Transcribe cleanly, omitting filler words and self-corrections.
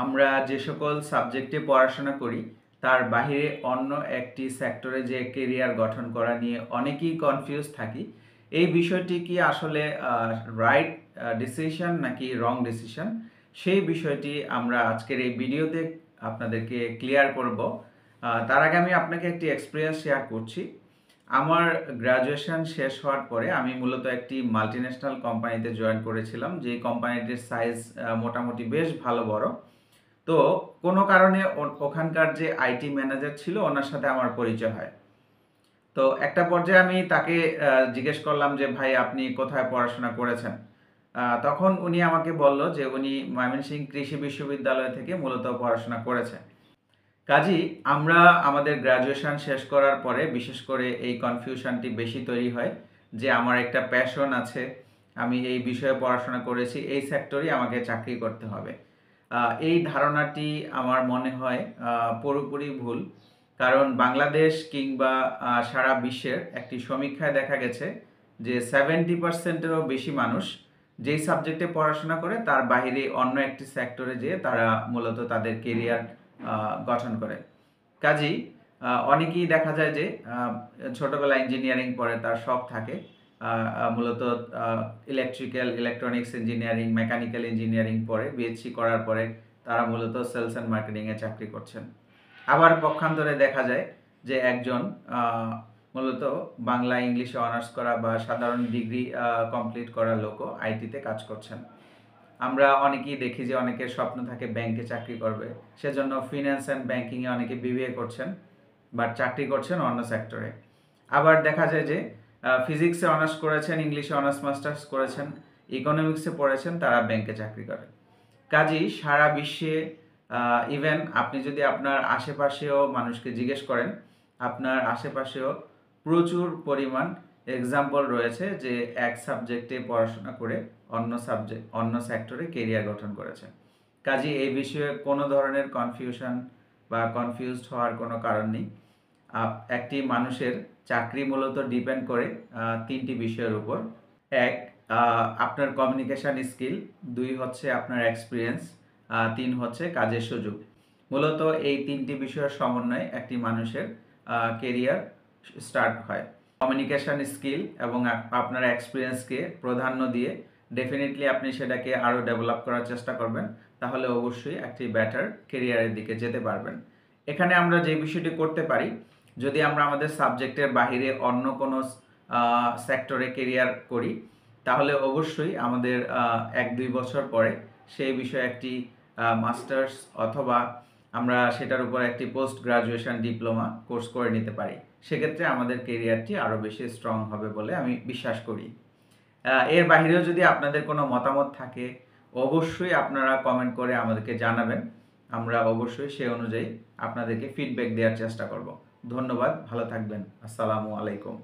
আমরা যে সকল সাবজেক্টে পড়াশোনা করি তার বাহিরে অন্য একটি সেক্টরে যে কেরিয়ার গঠন করা নিয়ে অনেকেই কনফিউজ থাকি। এই বিষয়টি কি আসলে রাইট ডিসিশন নাকি রং ডিসিশন, সেই বিষয়টি আমরা আজকের এই ভিডিওতে আপনাদেরকে ক্লিয়ার করব। তার আগে আমি আপনাকে একটি এক্সপিরিয়েন্স শেয়ার করছি। আমার গ্র্যাজুয়েশন শেষ হওয়ার পরে আমি মূলত একটি মাল্টিন্যাশনাল কোম্পানিতে জয়েন করেছিলাম, যে কোম্পানিটির সাইজ মোটামুটি বেশ ভালো বড়। তো কোনো কারণে ওখানকার যে আইটি ম্যানেজার ছিল ওনার সাথে আমার পরিচয় হয়। তো একটা পর্যায়ে আমি তাকে জিজ্ঞেস করলাম যে, ভাই আপনি কোথায় পড়াশোনা করেছেন? তখন উনি আমাকে বলল যে উনি ময়মনসিংহ কৃষি বিশ্ববিদ্যালয় থেকে মূলত পড়াশোনা করেছে। কাজেই আমরা আমাদের গ্র্যাজুয়েশন শেষ করার পরে বিশেষ করে এই কনফিউশনটি বেশি তৈরি হয় যে আমার একটা প্যাশন আছে, আমি এই বিষয়ে পড়াশোনা করেছি, এই সেক্টরেই আমাকে চাকরি করতে হবে। এই ধারণাটি আমার মনে হয় পুরোপুরি ভুল। কারণ বাংলাদেশ কিংবা সারা বিশ্বের একটি সমীক্ষায় দেখা গেছে যে 70%-এরও বেশি মানুষ যেই সাবজেক্টে পড়াশোনা করে তার বাইরে অন্য একটি সেক্টরে যেয়ে তারা মূলত তাদের কেরিয়ার গঠন করে। কাজেই অনেকেই দেখা যায় যে ছোটবেলায় ইঞ্জিনিয়ারিং পড়ে, তার শখ থাকে মূলত electrical, electronics engineering, mechanical engineering পড়ে, বিএসসি করার পরে তারা মূলত সেলস অ্যান্ড মার্কেটিংয়ে চাকরি করছেন। আবার পক্ষান্তরে দেখা যায় যে একজন মূলত বাংলা ইংলিশে অনার্স করা বা সাধারণ ডিগ্রি কমপ্লিট করা লোকও আইটিতে কাজ করছেন। আমরা অনেকেই দেখি যে অনেকের স্বপ্ন থাকে ব্যাংকে চাকরি করবে, সেজন্য ফিন্যান্স অ্যান্ড ব্যাংকিংয়ে অনেকে বিবিএ করছেন বাট চাকরি করছেন অন্য সেক্টরে। আবার দেখা যায় যে ফিজিক্সে অনার্স করেছেন, ইংলিশে অনার্স মাস্টার্স করেছেন, ইকোনমিক্সে পড়েছেন, তারা ব্যাংকে চাকরি করে। কাজেই সারা বিশ্বে ইভেন আপনি যদি আপনার আশেপাশেও মানুষকে জিজ্ঞেস করেন, আপনার আশেপাশেও প্রচুর পরিমাণ এক্সাম্পল রয়েছে যে এক সাবজেক্টে পড়াশোনা করে অন্য সেক্টরে কেরিয়ার গঠন করেছে। কাজেই এই বিষয়ে কোনো ধরনের কনফিউশন বা কনফিউজড হওয়ার কোনো কারণ নেই। একটি মানুষের চাকরি মূলত ডিপেন্ড করে তিনটি বিষয়ের উপর। এক, আপনার কমিউনিকেশন স্কিল, দুই হচ্ছে আপনার এক্সপিরিয়েন্স, তিন হচ্ছে কাজের সুযোগ। মূলত এই তিনটি বিষয়ের সমন্বয়ে একটি মানুষের কেরিয়ার স্টার্ট হয়। কমিউনিকেশন স্কিল এবং আপনার এক্সপিরিয়েন্সকে প্রাধান্য দিয়ে ডেফিনেটলি আপনি সেটাকে আরও ডেভেলপ করার চেষ্টা করবেন, তাহলে অবশ্যই একটি বেটার কেরিয়ারের দিকে যেতে পারবেন। এখানে আমরা যে বিষয়টি করতে পারি, যদি আমরা আমাদের সাবজেক্টের বাহিরে অন্য কোনো সেক্টরে কেরিয়ার করি, তাহলে অবশ্যই আমাদের 1-2 বছর পরে সেই বিষয়ে একটি মাস্টার্স অথবা আমরা সেটার উপর একটি পোস্ট গ্রাজুয়েশন ডিপ্লোমা কোর্স করে নিতে পারি। সেক্ষেত্রে আমাদের কেরিয়ারটি আরও বেশি স্ট্রং হবে বলে আমি বিশ্বাস করি। এর বাহিরেও যদি আপনাদের কোনো মতামত থাকে, অবশ্যই আপনারা কমেন্ট করে আমাদেরকে জানাবেন। আমরা অবশ্যই সেই অনুযায়ী আপনাদেরকে ফিডব্যাক দেওয়ার চেষ্টা করব। ধন্যবাদ, ভালো থাকবেন। আসসালামু আলাইকুম।